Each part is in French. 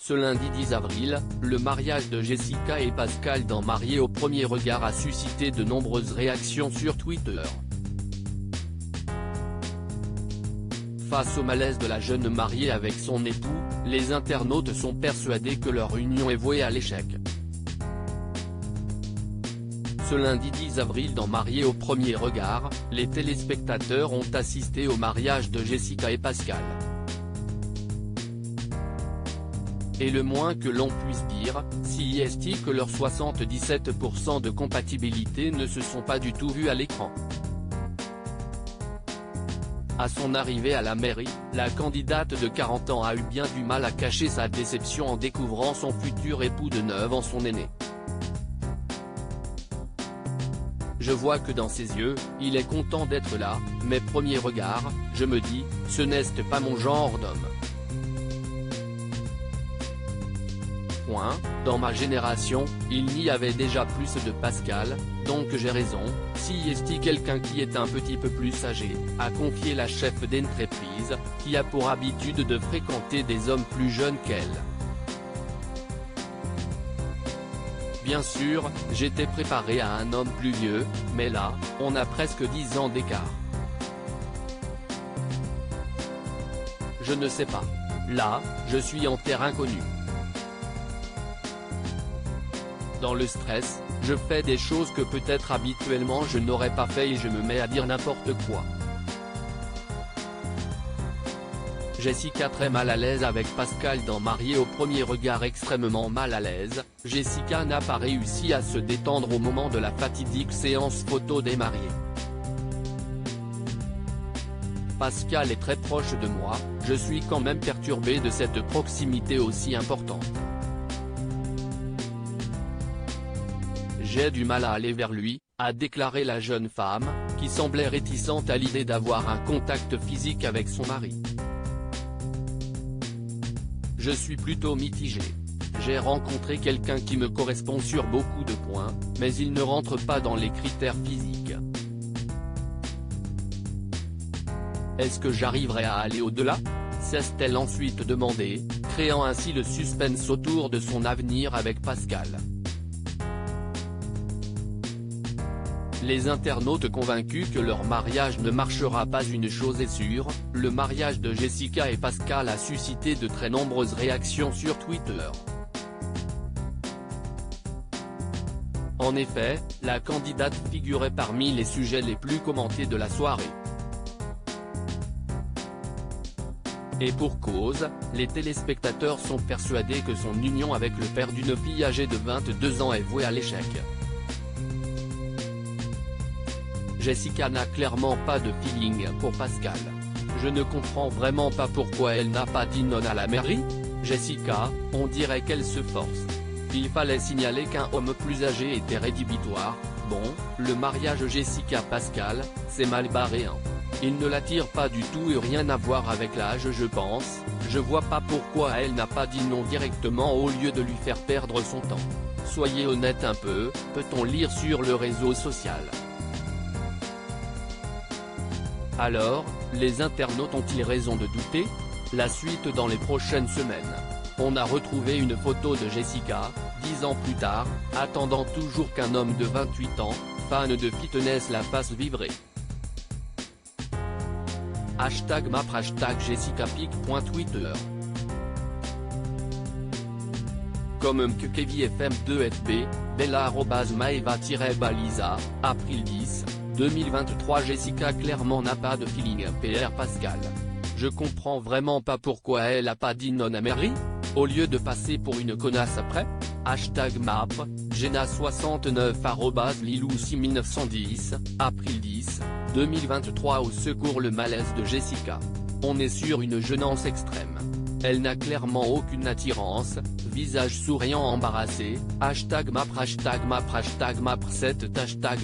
Ce lundi 10 avril, le mariage de Jessica et Pascal dans Mariés au premier regard a suscité de nombreuses réactions sur Twitter. Face au malaise de la jeune mariée avec son époux, les internautes sont persuadés que leur union est vouée à l'échec. Ce lundi 10 avril dans Mariés au premier regard, les téléspectateurs ont assisté au mariage de Jessica et Pascal. Et le moins que l'on puisse dire, si est que leurs 77% de compatibilité ne se sont pas du tout vus à l'écran. À son arrivée à la mairie, la candidate de 40 ans a eu bien du mal à cacher sa déception en découvrant son futur époux de 9 ans son aîné. Je vois que dans ses yeux, il est content d'être là, mais premier regard, je me dis, ce n'est pas mon genre d'homme. Dans ma génération, il n'y avait déjà plus de Pascal, donc j'ai raison, si est quelqu'un qui est un petit peu plus âgé, a confié la chef d'entreprise, qui a pour habitude de fréquenter des hommes plus jeunes qu'elle. Bien sûr, j'étais préparé à un homme plus vieux, mais là, on a presque 10 ans d'écart. Je ne sais pas. Là, je suis en terre inconnue. Dans le stress, je fais des choses que peut-être habituellement je n'aurais pas fait et je me mets à dire n'importe quoi. Jessica très mal à l'aise avec Pascal dans Mariés au premier regard extrêmement mal à l'aise, Jessica n'a pas réussi à se détendre au moment de la fatidique séance photo des mariés. Pascal est très proche de moi, je suis quand même perturbé de cette proximité aussi importante. J'ai du mal à aller vers lui, a déclaré la jeune femme, qui semblait réticente à l'idée d'avoir un contact physique avec son mari. Je suis plutôt mitigé. J'ai rencontré quelqu'un qui me correspond sur beaucoup de points, mais il ne rentre pas dans les critères physiques. Est-ce que j'arriverai à aller au-delà ? S'est-elle ensuite demandé, créant ainsi le suspense autour de son avenir avec Pascal. Les internautes convaincus que leur mariage ne marchera pas. Une chose est sûre, le mariage de Jessica et Pascal a suscité de très nombreuses réactions sur Twitter. En effet, la candidate figurait parmi les sujets les plus commentés de la soirée. Et pour cause, les téléspectateurs sont persuadés que son union avec le père d'une fille âgée de 22 ans est vouée à l'échec. Jessica n'a clairement pas de feeling pour Pascal. Je ne comprends vraiment pas pourquoi elle n'a pas dit non à la mairie. Jessica, on dirait qu'elle se force. Il fallait signaler qu'un homme plus âgé était rédhibitoire. Bon, le mariage Jessica-Pascal, c'est mal barré hein. Il ne l'attire pas du tout et rien à voir avec l'âge je pense, je vois pas pourquoi elle n'a pas dit non directement au lieu de lui faire perdre son temps. Soyez honnête un peu, peut-on lire sur le réseau social. Alors, les internautes ont-ils raison de douter? La suite dans les prochaines semaines. On a retrouvé une photo de Jessica, 10 ans plus tard, attendant toujours qu'un homme de 28 ans, fan de fitness la fasse vibrer. #map #JessicaPic.Twitter. Comme que KevyFM2FB, Bella @Maeva-Baliza, April 10. 2023 Jessica clairement n'a pas de feeling PR Pascal. Je comprends vraiment pas pourquoi elle a pas dit non à Mary, au lieu de passer pour une connasse après. #map, Gena69 @Lilou6910, April 10, 2023 Au secours le malaise de Jessica. On est sur une jeunesse extrême. Elle n'a clairement aucune attirance, visage souriant embarrassé, #map #map 7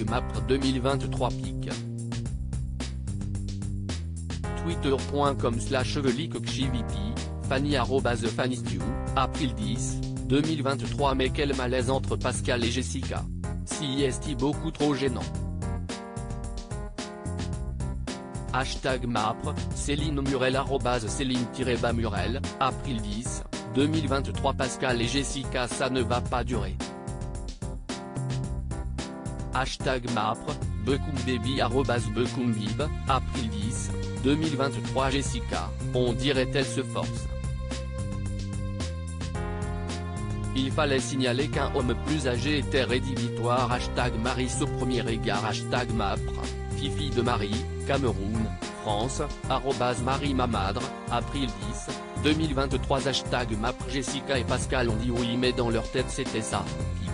#map 2023 pic. Twitter.com/VelikKchiviti, Fanny @FannyStew, April 10, 2023 Mais quel malaise entre Pascal et Jessica. Si est beaucoup trop gênant. #map, Céline Murel @Céline-Murel, April 10, 2023 Pascal et Jessica ça ne va pas durer. Hashtag Mapre, Becumbaby @Becumbib, April 10, 2023 Jessica, on dirait elle se force. Il fallait signaler qu'un homme plus âgé était rédhibitoire. Hashtag Maris au premier regard. Hashtag Mapre, Fifi de Marie, Cameroun, France, Marie Mamadre, April 10, 2023 Hashtag Mapre Jessica et Pascal ont dit oui mais dans leur tête c'était ça, pique.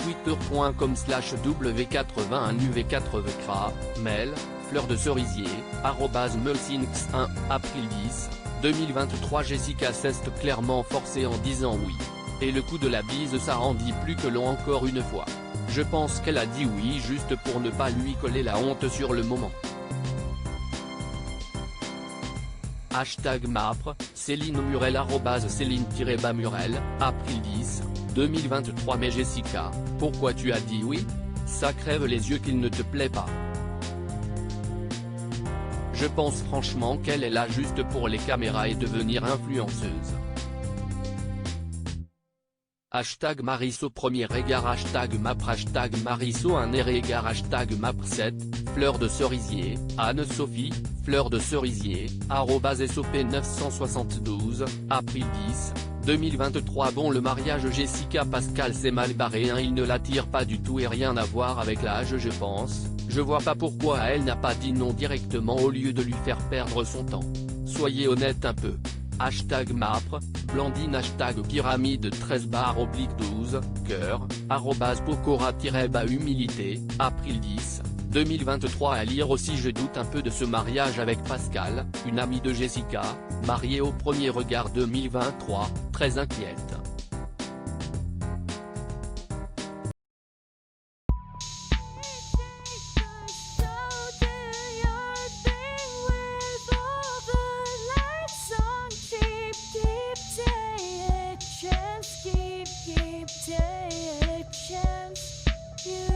Twitter.com/w81uv4vcra, mail, fleur de cerisier, @mulsinx1, April 10, 2023 Jessica s'est clairement forcée en disant oui. Et le coup de la bise ça rendit plus que long encore une fois. Je pense qu'elle a dit oui juste pour ne pas lui coller la honte sur le moment. Hashtag Mapre, Céline Murel @Céline-Murel, April 10, 2023 Mais Jessica, pourquoi tu as dit oui? Ça crève les yeux qu'il ne te plaît pas. Je pense franchement qu'elle est là juste pour les caméras et devenir influenceuse. Hashtag Mariso premier regard. Hashtag Mapre. Hashtag Mariso un égard. Hashtag Mapre 7, fleur de cerisier, Anne-Sophie, fleur de cerisier, @SOP972, April 10, 2023 Bon le mariage Jessica Pascal c'est mal barré hein, il ne l'attire pas du tout et rien à voir avec l'âge je pense, je vois pas pourquoi elle n'a pas dit non directement au lieu de lui faire perdre son temps. Soyez honnête un peu. Hashtag Mapre, Blandine. Hashtag Pyramide 13/12, cœur, @Pokora-bas humilité, April 10, 2023 À lire aussi je doute un peu de ce mariage avec Pascal, une amie de Jessica, mariée au premier regard 2023, très inquiète. Keep taking a chance. You